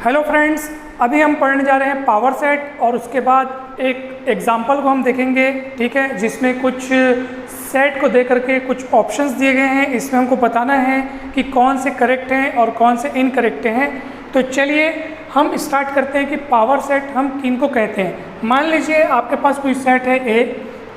Hello friends, अभी हम पढ़ने जा रहे हैं पावर सेट और उसके बाद एक एग्जांपल को हम देखेंगे, ठीक है, जिसमें कुछ सेट को दे करके कुछ ऑप्शंस दिए गए हैं। इसमें हमको बताना है कि कौन से करेक्ट हैं और कौन से इनकरेक्ट हैं। तो चलिए हम स्टार्ट करते हैं कि पावर सेट हम किन को कहते हैं। मान लीजिए आपके पास कोई सेट है ए,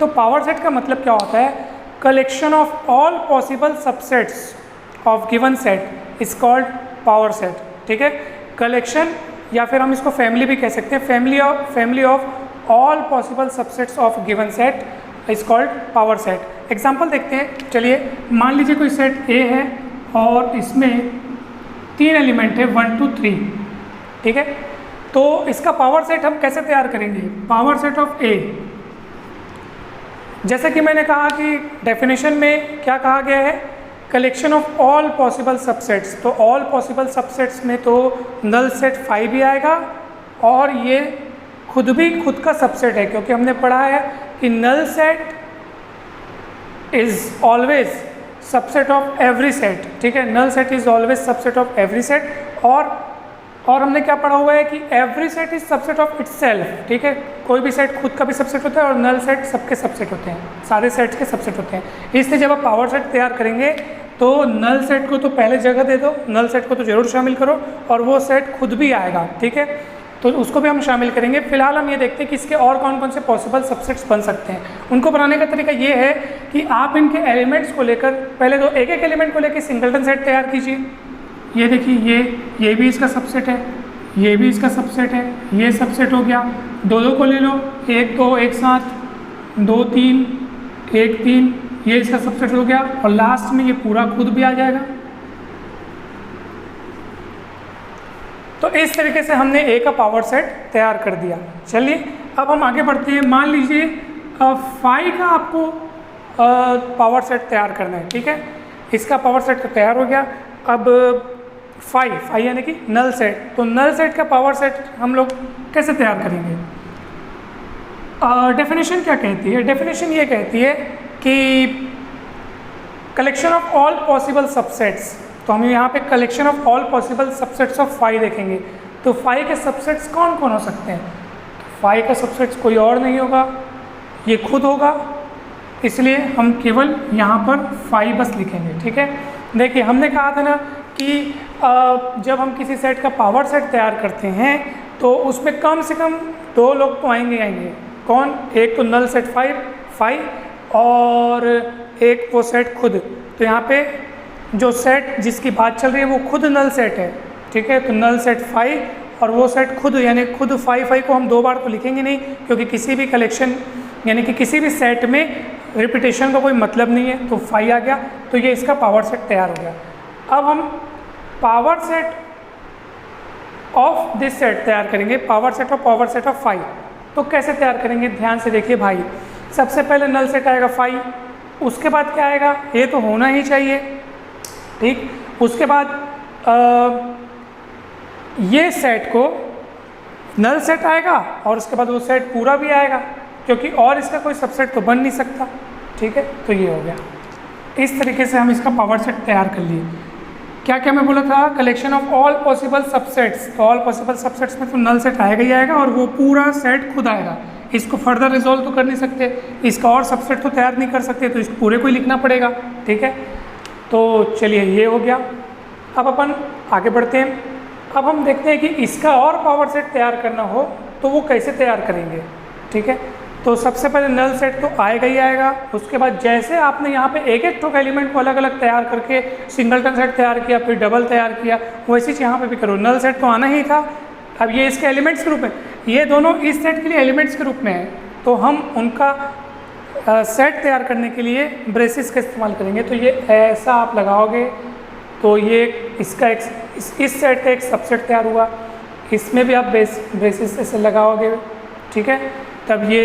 तो पावर सेट का मतलब क्या होता है? Collection of all possible subsets of given set is called power set, ठीक है। कलेक्शन या फिर हम इसको फैमिली भी कह सकते हैं, family of all possible subsets of given set is called power set. Example देखते हैं। चलिए मान लीजिए कोई सेट ए है और इसमें 3 एलिमेंट है 1 2 3, ठीक है। तो इसका पावर सेट हम कैसे तैयार करेंगे? पावर सेट ऑफ ए, जैसे कि मैंने कहा कि डेफिनेशन में क्या कहा गया है, collection of all possible subsets. तो ऑल पॉसिबल सबसेट्स में तो नल सेट 5 भी आएगा और ये खुद का सबसेट है, क्योंकि हमने पढ़ा है कि null set is always subset of every set, ठीक है। Null set is always subset of every set. और हमने क्या पढ़ा हुआ है कि every set is subset of itself, ठीक है। कोई भी सेट खुद का भी सबसेट होता है और नल सेट सबके सबसेट होते हैं, सारे सेट्स के सबसेट होते हैं। इसलिए जब आप पावर सेट तैयार करेंगे तो नल सेट को तो पहले जगह दे दो, नल सेट को तो जरूर शामिल करो और वो सेट खुद भी आएगा, ठीक है। तो उसको भी हम शामिल करेंगे। फिलहाल हम ये देखते हैं कि इसके और कौन कौन से पॉसिबल सबसेट्स बन सकते हैं। उनको बनाने का तरीका ये है कि आप इनके एलिमेंट्स को लेकर पहले तो एक एलिमेंट को लेकर सिंगलटन सेट तैयार कीजिए। ये देखिए, ये भी इसका सबसेट है, ये भी इसका सबसेट है, ये सबसेट हो गया। दो को ले लो, 1 2 एक साथ, 2 3 1 3, ये इसका सबसेट हो गया और लास्ट में ये पूरा खुद भी आ जाएगा। तो इस तरीके से हमने ए का पावर सेट तैयार कर दिया। चलिए अब हम आगे बढ़ते हैं। मान लीजिए 5 का आपको पावर सेट तैयार करना है, ठीक है। इसका पावर सेट तो तैयार हो गया। अब 5 यानी कि नल सेट, तो नल सेट का पावर सेट हम लोग कैसे तैयार करेंगे? डेफिनेशन क्या कहती है? डेफिनेशन ये कहती है कि collection of all possible subsets. तो हम यहाँ पे collection of all possible subsets of 5 देखेंगे। तो 5 के सबसेट्स कौन कौन हो सकते हैं? तो 5 का सबसेट्स कोई और नहीं होगा, ये खुद होगा, इसलिए हम केवल यहाँ पर 5 बस लिखेंगे, ठीक है। देखिए हमने कहा था ना कि जब हम किसी सेट का पावर सेट तैयार करते हैं तो उसमें कम से कम 2 लोग तो आएंगे। कौन? एक तो नल सेट 5 और एक वो सेट खुद। तो यहाँ पे जो सेट जिसकी बात चल रही है वो खुद नल सेट है, ठीक है। तो नल सेट 5 और वो सेट खुद, यानी खुद 5 को हम 2 बार तो लिखेंगे नहीं, क्योंकि किसी भी कलेक्शन यानी कि किसी भी सेट में रिपीटेशन का कोई मतलब नहीं है। तो 5 आ गया, तो ये इसका पावर सेट तैयार हो गया। अब हम power set of this set तैयार करेंगे, पावर सेट ऑफ 5। तो कैसे तैयार करेंगे? ध्यान से देखिए भाई। सबसे पहले नल सेट आएगा 5, उसके बाद क्या आएगा? ये तो होना ही चाहिए, ठीक। उसके बाद ये सेट को नल सेट आएगा और उसके बाद वो सेट पूरा भी आएगा, क्योंकि और इसका कोई सबसेट तो बन नहीं सकता, ठीक है। तो ये हो गया। इस तरीके से हम इसका पावर सेट तैयार कर लिए। क्या क्या मैं बोला था? Collection of all possible subsets. तो ऑल पॉसिबल सबसेट्स में तो नल सेट आएगा ही आएगा और वो पूरा सेट खुद आएगा। इसको फर्दर रिजोल्व तो कर नहीं सकते, इसका और सबसेट तो तैयार नहीं कर सकते, तो इस पूरे को ही लिखना पड़ेगा, ठीक है। तो चलिए ये हो गया। अब अपन आगे बढ़ते हैं। अब हम देखते हैं कि इसका और पावर सेट तैयार करना हो तो वो कैसे तैयार करेंगे, ठीक है। तो सबसे पहले नल सेट तो आएगा ही आएगा। उसके बाद जैसे आपने यहाँ पे एक ठोक एलिमेंट को अलग अलग तैयार करके सिंगलटन सेट तैयार किया, फिर डबल तैयार किया, वैसे ही यहाँ पे भी करो। नल सेट तो आना ही था। अब ये इसके एलिमेंट्स के रूप में, ये दोनों इस सेट के लिए एलिमेंट्स के रूप में है, तो हम उनका सेट तैयार करने के लिए ब्रेसिस का इस्तेमाल करेंगे। तो ये ऐसा आप लगाओगे तो ये इसका इस सेट का एक सबसेट तैयार हुआ, इसमें भी आप ब्रेसिस ऐसे लगाओगे, ठीक है। तब ये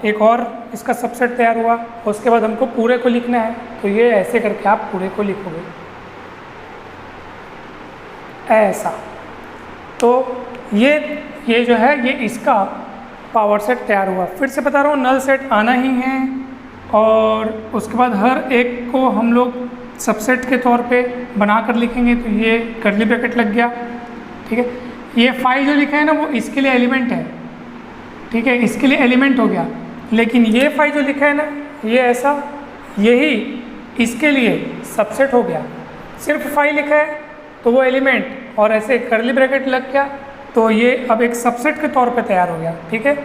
एक और इसका सबसेट तैयार हुआ। उसके बाद हमको पूरे को लिखना है, तो ये ऐसे करके आप पूरे को लिखोगे ऐसा। तो ये जो है ये इसका पावर सेट तैयार हुआ। फिर से बता रहा हूँ, नल सेट आना ही है और उसके बाद हर एक को हम लोग सबसेट के तौर पे बना कर लिखेंगे। तो ये कर्ली ब्रैकेट लग गया, ठीक है। ये फाइव जो लिखा है ना वो इसके लिए एलिमेंट है, ठीक है, इसके लिए एलिमेंट हो गया। लेकिन ये फाइव जो लिखा है ना ये ऐसा, यही इसके लिए सबसेट हो गया। सिर्फ फाइव लिखा है तो वो एलिमेंट और ऐसे कर्ली ब्रैकेट लग गया तो ये अब एक सबसेट के तौर पे तैयार हो गया, ठीक है।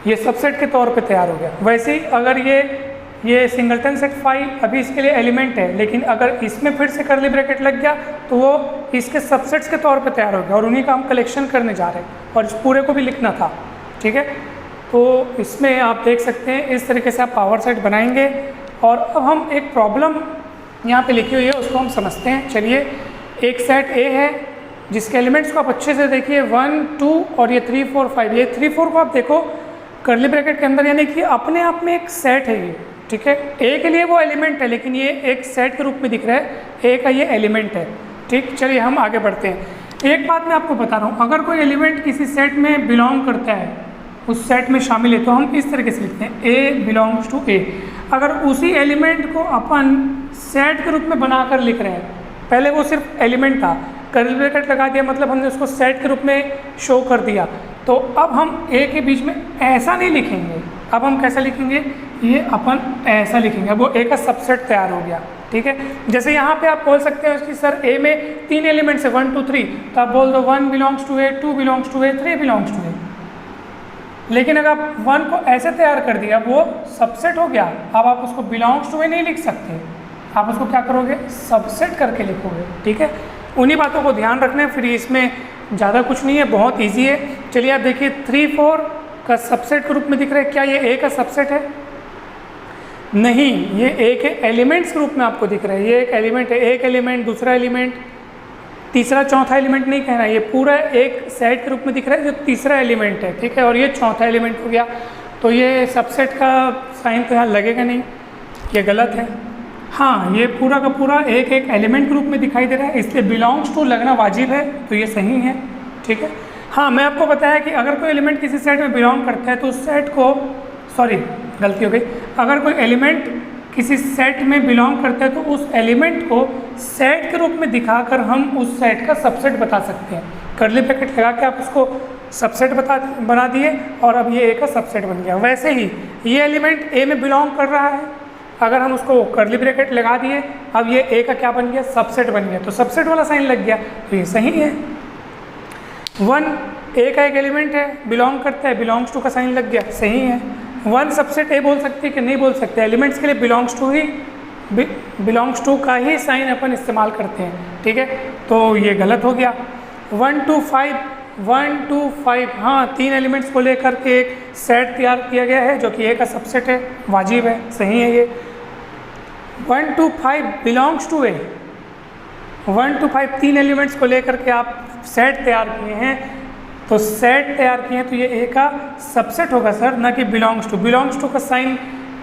ये सबसेट के तौर पे तैयार हो गया। वैसे ही अगर ये सिंगलटन सेट फाइव अभी इसके लिए एलिमेंट है, लेकिन अगर इसमें फिर से कर्ली ब्रैकेट लग गया तो वो इसके सबसेट्स के तौर पे तैयार हो गया और उन्हीं का हम कलेक्शन करने जा रहे हैं और इस पूरे को भी लिखना था, ठीक है। तो इसमें आप देख सकते हैं इस तरीके से आप पावर सेट बनाएंगे। और अब हम एक प्रॉब्लम यहाँ पे लिखी हुई है उसको हम समझते हैं। चलिए, एक सेट ए है जिसके एलिमेंट्स को आप अच्छे से देखिए 1 2 और ये 3 4 5। ये 3 4 को आप देखो कर्ली ब्रैकेट के अंदर, यानी कि अपने आप में एक सेट है ये, ठीक है। ए के लिए वो एलिमेंट है लेकिन ये एक सेट के रूप में दिख रहा है, ए का ये एलिमेंट है, ठीक। चलिए हम आगे बढ़ते हैं। एक बात मैं आपको बता रहा हूँ, अगर कोई एलिमेंट किसी सेट में बिलोंग करता है, उस सेट में शामिल है, तो हम इस तरीके से लिखते हैं ए बिलोंग्स टू ए। अगर उसी एलिमेंट को अपन सेट के रूप में बनाकर लिख रहे हैं, पहले वो सिर्फ एलिमेंट था, कर्ली ब्रैकेट लगा दिया मतलब हमने उसको सेट के रूप में शो कर दिया, तो अब हम ए के बीच में ऐसा नहीं लिखेंगे। अब हम कैसा लिखेंगे, ये अपन ऐसा लिखेंगे, वो ए का सबसेट तैयार हो गया, ठीक है। जैसे यहाँ पे आप बोल सकते हैं कि सर ए में 3 एलिमेंट्स है 1 2 3, तो आप बोल दो 1 belongs to A, 2 belongs to A, 3 belongs to A. लेकिन अगर आप 1 को ऐसे तैयार कर दिया वो सबसेट हो गया, अब आप उसको बिलोंग्स टू ए नहीं लिख सकते, आप उसको क्या करोगे, सबसेट करके लिखोगे, ठीक है। उन्हीं बातों को ध्यान रखना है। फिर इसमें ज़्यादा कुछ नहीं है, बहुत ईजी है। चलिए आप देखिए 3 4 का सबसेट के रूप में दिख रहा है, क्या ये ए का सबसेट है? नहीं, ये ए के एलिमेंट्स के रूप में आपको दिख रहा है। ये एक एलिमेंट है, एक एलिमेंट, दूसरा एलिमेंट, तीसरा चौथा एलिमेंट नहीं कहना, ये पूरा एक सेट के रूप में दिख रहा है जो तीसरा एलिमेंट है, ठीक है। और ये चौथा एलिमेंट हो गया, तो ये सबसेट का साइन तो यहाँ लगेगा नहीं, ये गलत है। हाँ, ये पूरा का पूरा एक एक एलिमेंट के रूप में दिखाई दे रहा है, इसलिए बिलोंग्स टू लगना वाजिब है, तो ये सही है, ठीक है। हाँ, मैं आपको बताया कि अगर कोई एलिमेंट किसी सेट में बिलोंग करता है तो उस सेट को, सॉरी गलती हो गई, अगर कोई एलिमेंट किसी सेट में बिलोंग करता है तो उस एलिमेंट को सेट के रूप में दिखाकर हम उस सेट का सबसेट बता सकते हैं। कर्ली ब्रैकेट लगा के आप उसको सबसेट बना दिए और अब ये ए का सबसेट बन गया। वैसे ही ये एलिमेंट ए में बिलोंग कर रहा है, अगर हम उसको कर्ली ब्रैकेट लगा दिए, अब ये ए का क्या बन गया, सबसेट बन गया, तो सबसेट वाला साइन लग गया, तो ये सही है। 1 ए का एक एलिमेंट है, बिलोंग करता है, बिलोंग्स टू का साइन लग गया, सही है। 1 सबसेट ए बोल सकते हैं कि नहीं बोल सकते, एलिमेंट्स के लिए बिलोंग्स टू का ही साइन अपन इस्तेमाल करते हैं, ठीक है। तो ये गलत हो गया। 1 2 5 1 2 5, हाँ 3 एलिमेंट्स को लेकर के एक सेट तैयार किया गया है जो कि ए का सबसेट है, वाजिब है, सही है। ये 1 2 5 बिलोंग्स टू ए, 1 2 5 3 एलिमेंट्स को लेकर के आप सेट तैयार किए हैं, तो सेट तैयार किए हैं तो ये ए का सबसेट होगा सर, ना कि बिलोंग्स टू। बिलोंग्स टू का साइन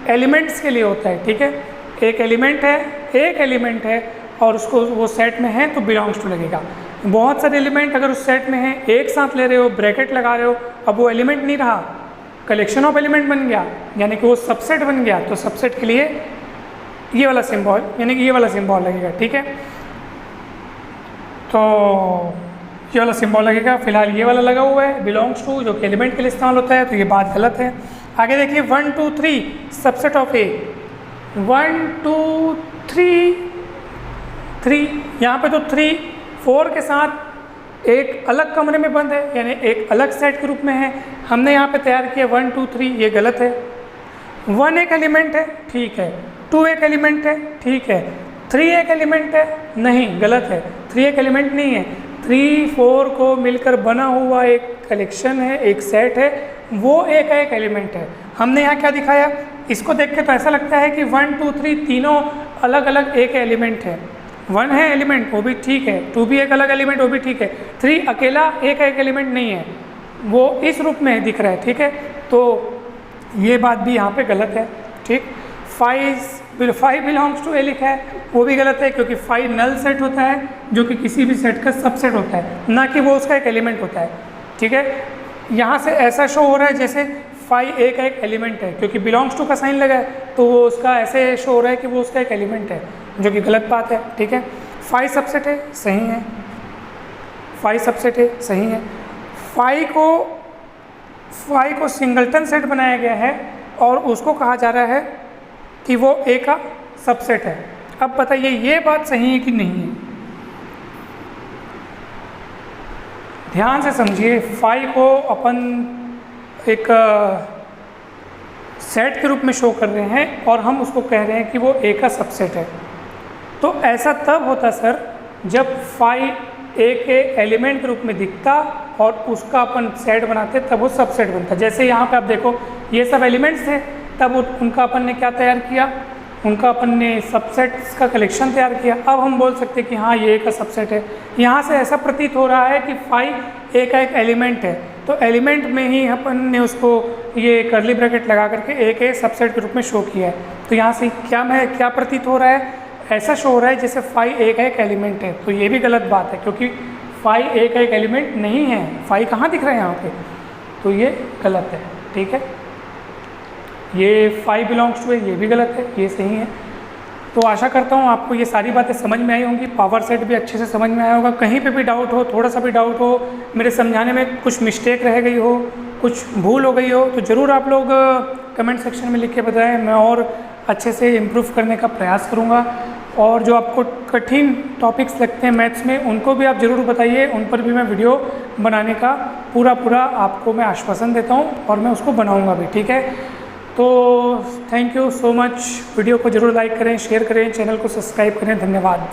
एलिमेंट्स के लिए होता है, ठीक है। एक एलिमेंट है, एक एलिमेंट है और उसको वो सेट में है तो बिलोंग्स टू लगेगा। बहुत सारे एलिमेंट अगर उस सेट में हैं, एक साथ ले रहे हो, ब्रैकेट लगा रहे हो, अब वो एलिमेंट नहीं रहा, कलेक्शन ऑफ एलिमेंट बन गया, यानी कि वो सबसेट बन गया, तो सबसेट के लिए ये वाला सिंबल, यानी कि ये वाला सिंबल लगेगा, ठीक है। तो ये वाला सिंबल लगेगा, फिलहाल ये वाला लगा हुआ है बिलोंग्स टू, जो कि एलिमेंट के लिए इस्तेमाल होता है, तो ये बात गलत है। आगे देखिए 1 2 3 सबसेट ऑफ ए, 1 2 3 3, यहाँ पे तो 3 4 के साथ एक अलग कमरे में बंद है, यानी एक अलग सेट के रूप में है। हमने यहाँ पे तैयार किया 1 2 3, ये गलत है। 1 एक एलिमेंट है, ठीक है। 2 एक एलिमेंट है, ठीक है। 3 एक एलिमेंट है, नहीं, गलत है। 3 एक एलिमेंट नहीं है, 3 4 को मिलकर बना हुआ एक कलेक्शन है, एक सेट है, वो एक एलिमेंट है। हमने यहाँ क्या दिखाया, इसको देख के तो ऐसा लगता है कि 1 2 3 तीनों अलग अलग एक एलिमेंट है। 1 है एलिमेंट, वो भी ठीक है, 2 भी एक अलग एलिमेंट, वो भी ठीक है। 3 अकेला एक एलिमेंट नहीं है, वो इस रूप में दिख रहा है, ठीक है। तो ये बात भी यहाँ पे गलत है, ठीक। 5 बिलोंग्स टू ए लिखा है, वो भी गलत है, क्योंकि 5 नल सेट होता है जो कि किसी भी सेट का सबसेट होता है, ना कि वो उसका एक एलिमेंट होता है, ठीक है। यहाँ से ऐसा शो हो रहा है जैसे 5 एक एलिमेंट है, क्योंकि बिलोंग्स टू का साइन लगा है तो वो उसका ऐसे शो हो रहा है कि वो उसका एक एलिमेंट है, जो कि गलत बात है, ठीक है। फाई सबसेट है, सही है, फाई सबसेट है, सही है। फाई को सिंगलटन सेट बनाया गया है और उसको कहा जा रहा है कि वो ए का सबसेट है। अब बताइए ये बात सही है कि नहीं है? ध्यान से समझिए, फाई को अपन एक सेट के रूप में शो कर रहे हैं और हम उसको कह रहे हैं कि वो ए का सबसेट है। तो ऐसा तब होता सर जब फाई ए के एलिमेंट के रूप में दिखता और उसका अपन सेट बनाते तब वो सबसेट बनता। जैसे यहाँ पे आप देखो ये सब एलिमेंट्स थे, तब उनका अपन ने क्या तैयार किया, उनका अपन ने सबसेट्स का कलेक्शन तैयार किया। अब हम बोल सकते हैं कि हाँ ये ए का सबसेट है। यहाँ से ऐसा प्रतीत हो रहा है कि फाई ए का एक एलिमेंट है, तो एलिमेंट में ही अपन ने उसको ये कर्ली ब्रैकेट लगा करके ए के सबसेट के रूप में शो किया है। तो यहाँ से क्या प्रतीत हो रहा है, ऐसा शो हो रहा है जैसे फाई ए का एक एलिमेंट है। तो ये भी गलत बात है क्योंकि फाई ए का एक एलिमेंट नहीं है, फाई कहाँ दिख रहा है यहाँ पे, तो ये गलत है, ठीक है। ये फाई बिलोंग्स टू है, ये भी गलत है, ये सही है। तो आशा करता हूँ आपको ये सारी बातें समझ में आई होंगी, पावर सेट भी अच्छे से समझ में आया होगा। कहीं पे भी डाउट हो, थोड़ा सा भी डाउट हो, मेरे समझाने में कुछ मिस्टेक रह गई हो, कुछ भूल हो गई हो, तो ज़रूर आप लोग कमेंट सेक्शन में लिख के बताएं, मैं और अच्छे से इम्प्रूव करने का प्रयास करूँगा। और जो आपको कठिन टॉपिक्स लगते हैं मैथ्स में, उनको भी आप ज़रूर बताइए, उन पर भी मैं वीडियो बनाने का पूरा आपको मैं आश्वासन देता हूँ और मैं उसको बनाऊँगा भी, ठीक है। तो thank you so much. Video को ज़रूर लाइक करें, शेयर करें, चैनल को सब्सक्राइब करें। धन्यवाद।